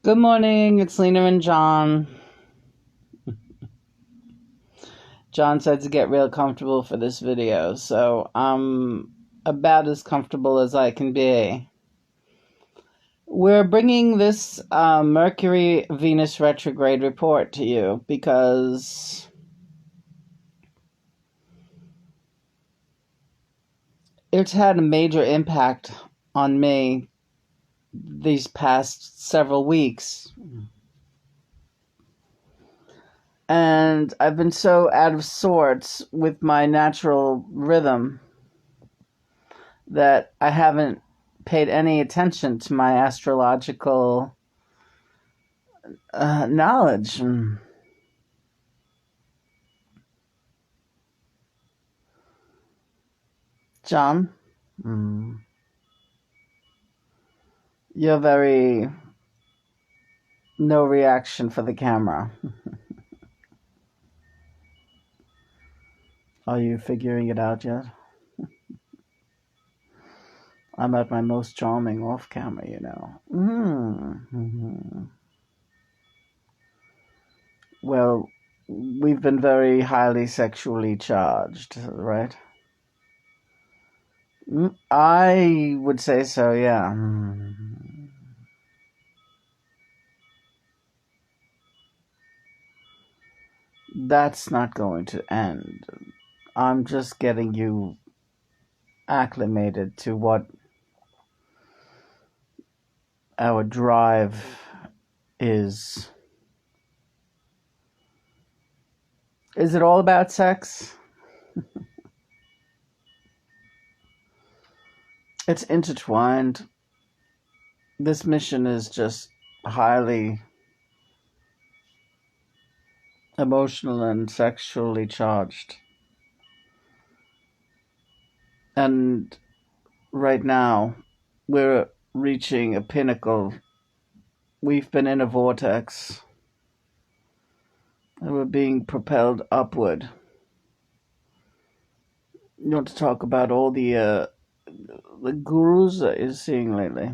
Good morning, it's Lena and John. John said to get real comfortable for this video, so I'm about as comfortable as I can be. We're bringing this Mercury-Venus retrograde report to you because it's had a major impact on me these past several weeks. And I've been so out of sorts with my natural rhythm that I haven't paid any attention to my astrological knowledge. John, you're very no reaction for the camera. Are you figuring it out yet? I'm at my most charming off camera, you know. Well, we've been very highly sexually charged, right? I would say so, yeah. That's not going to end. I'm just getting you acclimated to what our drive is. Is it all about sex? It's intertwined. This mission is just highly emotional and sexually charged. And right now, we're reaching a pinnacle. We've been in a vortex. And we're being propelled upward. You want to talk about all the gurus that you're seeing lately?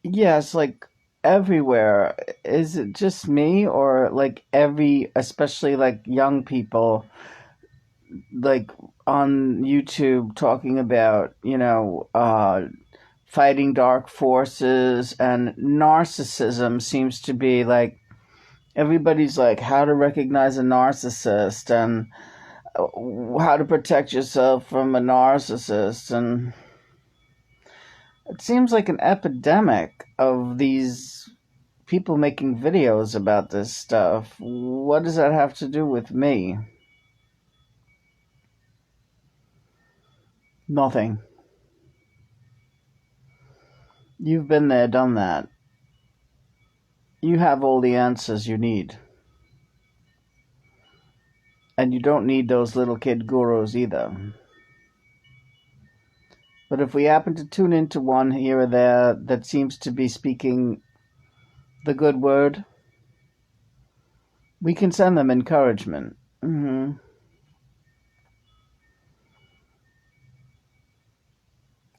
Yes, like everywhere. Is it just me, or like especially like young people, like on YouTube talking about, fighting dark forces, and narcissism seems to be like everybody's like how to recognize a narcissist and how to protect yourself from a narcissist, and it seems like an epidemic of these people making videos about this stuff. What does that have to do with me? Nothing. You've been there, done that. You have all the answers you need. And you don't need those little kid gurus either. But if we happen to tune into one here or there that seems to be speaking the good word, we can send them encouragement.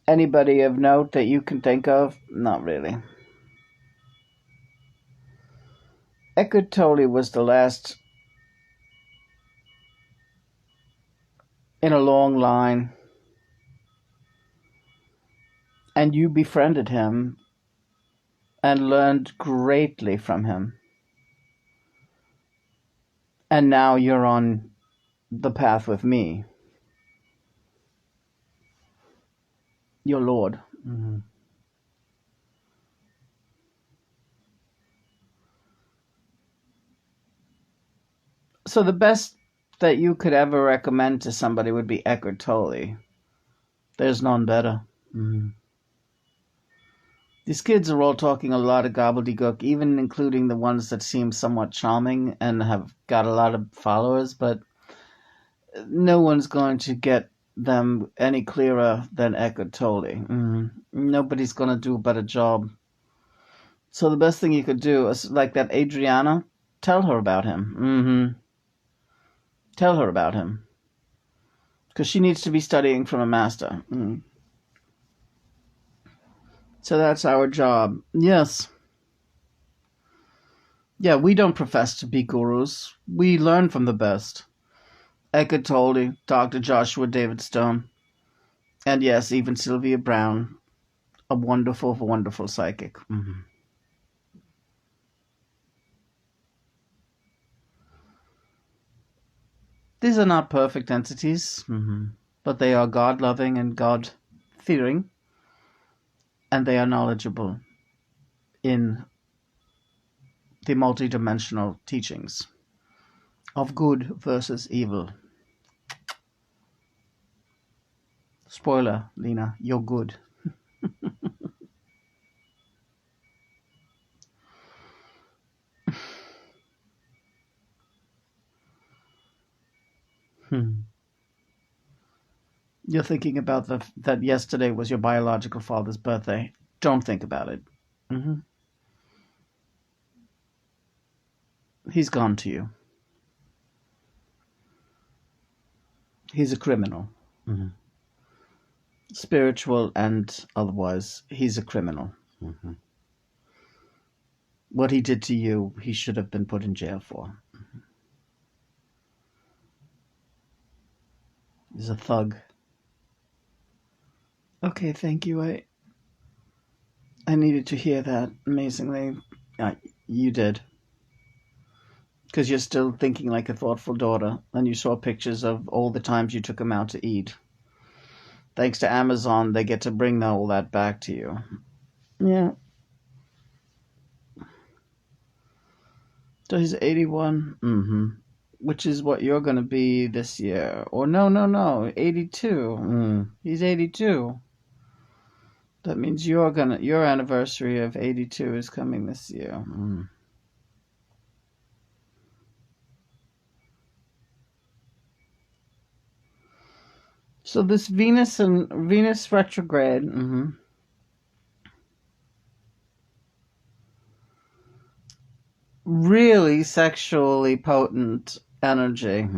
Anybody of note that you can think of? Not really. Eckhart Tolle was the last in a long line, and you befriended him and learned greatly from him. And now you're on the path with me, your Lord. So the best that you could ever recommend to somebody would be Eckhart Tolle. There's none better. These kids are all talking a lot of gobbledygook, even including the ones that seem somewhat charming and have got a lot of followers, but no one's going to get them any clearer than Eckhart Tolle. Nobody's going to do a better job. So the best thing you could do is, like that Adriana, tell her about him. Tell her about him. Because she needs to be studying from a master. So that's our job. Yes. Yeah, we don't profess to be gurus. We learn from the best. Eckhart Tolle, Dr. Joshua David Stone, and yes, even Sylvia Browne, a wonderful, wonderful psychic. Mm-hmm. These are not perfect entities, but they are God-loving and God-fearing, and they are knowledgeable in the multidimensional teachings of good versus evil. Spoiler, Lena, you're good. You're thinking about that yesterday was your biological father's birthday. Don't think about it. He's gone to you. He's a criminal. Spiritual and otherwise, he's a criminal. What he did to you, he should have been put in jail for. He's a thug. Okay, thank you. I needed to hear that. Amazingly, you did. Because you're still thinking like a thoughtful daughter, and you saw pictures of all the times you took him out to eat. Thanks to Amazon, they get to bring all that back to you. Yeah. So he's 81. Which is what you're going to be this year. Or no, 82. He's 82. That means your anniversary of 82 is coming this year. So this Venus retrograde, really sexually potent energy.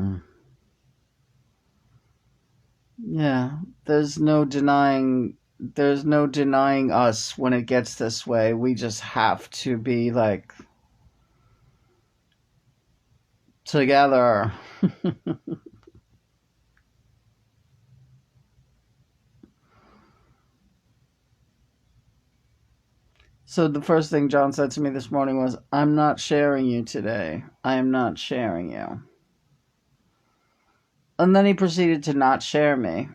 Yeah, there's no denying us when it gets this way. We just have to be like together. So the first thing John said to me this morning was, I'm not sharing you today. I am not sharing you. And then he proceeded to not share me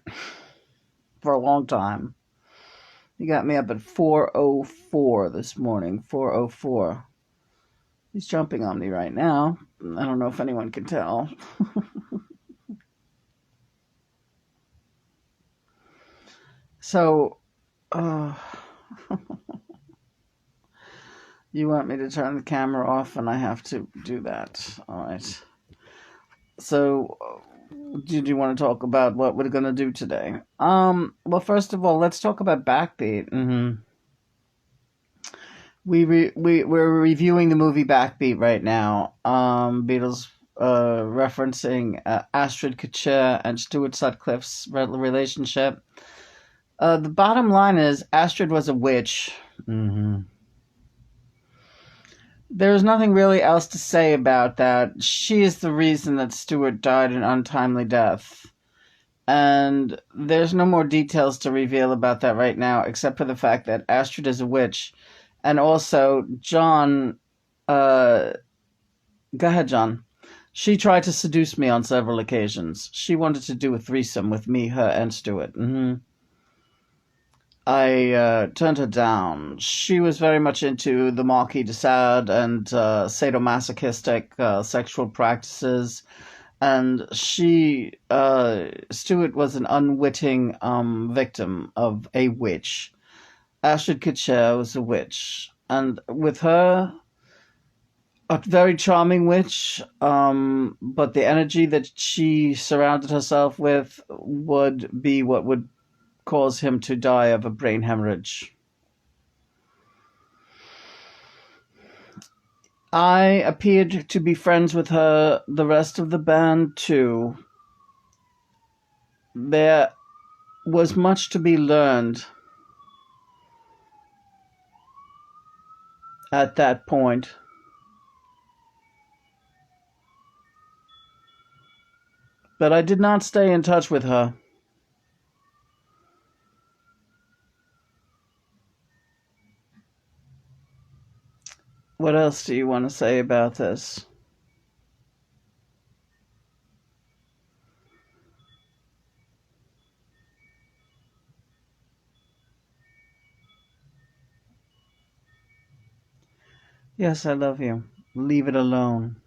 for a long time. He got me up at 4:04 this morning. 4:04. He's jumping on me right now. I don't know if anyone can tell. So, you want me to turn the camera off, and I have to do that. All right. So, did you want to talk about what we're going to do today? Well, first of all, let's talk about Backbeat. We're reviewing the movie Backbeat right now. Beatles referencing Astrid Kutcher and Stuart Sutcliffe's relationship. The bottom line is Astrid was a witch. There's nothing really else to say about that. She is the reason that Stuart died an untimely death. And there's no more details to reveal about that right now, except for the fact that Astrid is a witch. And also, John, go ahead, John. She tried to seduce me on several occasions. She wanted to do a threesome with me, her, and Stuart. I turned her down. She was very much into the Marquis de Sade and sadomasochistic sexual practices. And Stuart was an unwitting victim of a witch. Astrid Kutcher was a witch. And with her, a very charming witch, but the energy that she surrounded herself with would be what would cause him to die of a brain hemorrhage. I appeared to be friends with her, the rest of the band too. There was much to be learned at that point. But I did not stay in touch with her. What else do you want to say about this? Yes, I love you. Leave it alone.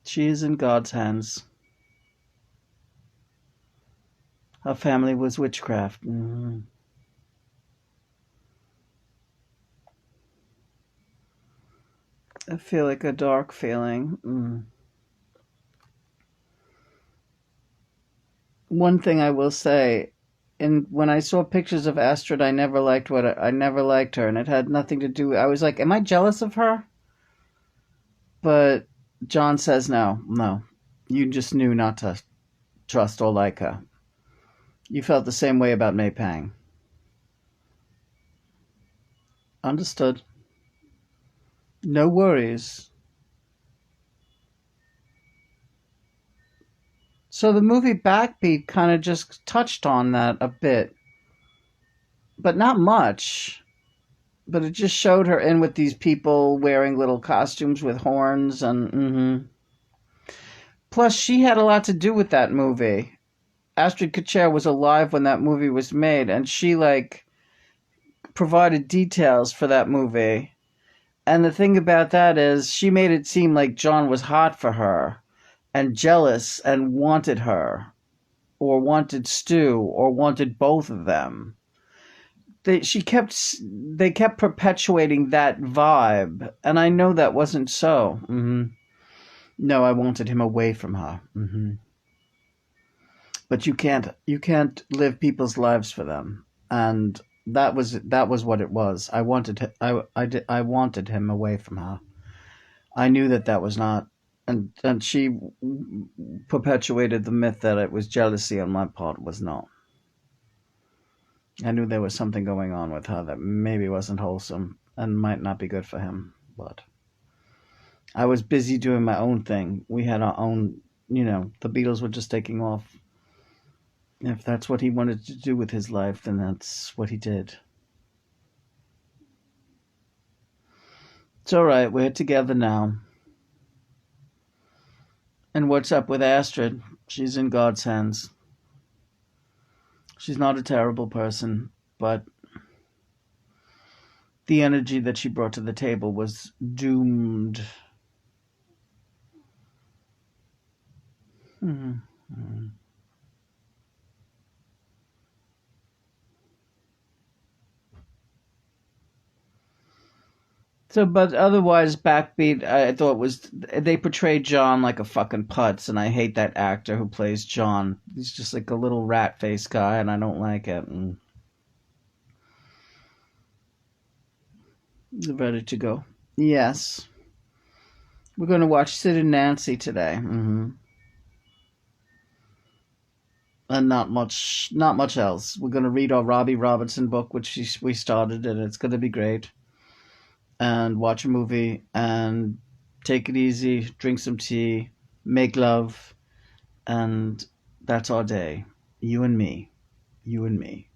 She is in God's hands. Her family was witchcraft. I feel like a dark feeling. One thing I will say, when I saw pictures of Astrid, I never liked her, and it had nothing to do. I was like, am I jealous of her? But John says no. You just knew not to trust or like her. You felt the same way about Mei Pang. Understood. No worries. So the movie Backbeat kind of just touched on that a bit, but not much. But it just showed her in with these people wearing little costumes with horns and. Plus, she had a lot to do with that movie. Astrid Kutcher was alive when that movie was made, and she provided details for that movie. And the thing about that is, she made it seem like John was hot for her, and jealous, and wanted her, or wanted Stu, or wanted both of them. They kept perpetuating that vibe, and I know that wasn't so. No, I wanted him away from her. But you can't live people's lives for them, and that was what it was. I wanted him away from her. I knew that was not, and she perpetuated the myth that it was jealousy on my part. It was not. I knew there was something going on with her that maybe wasn't wholesome and might not be good for him, but I was busy doing my own thing. We had our own, the Beatles were just taking off. If that's what he wanted to do with his life, then that's what he did. It's all right. We're together now. And what's up with Astrid? She's in God's hands. She's not a terrible person, but the energy that she brought to the table was doomed. So, but otherwise, Backbeat, I thought they portrayed John like a fucking putz, and I hate that actor who plays John. He's just like a little rat-faced guy, and I don't like it. Ready to go? Yes. We're going to watch Sid and Nancy today. And not much else. We're going to read our Robbie Robertson book, which we started, and it's going to be great. And watch a movie and take it easy, drink some tea, make love, and that's our day. You and me. You and me.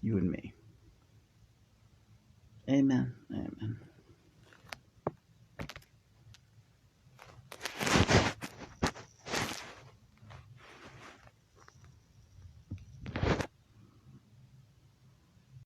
You and me. Amen. Amen.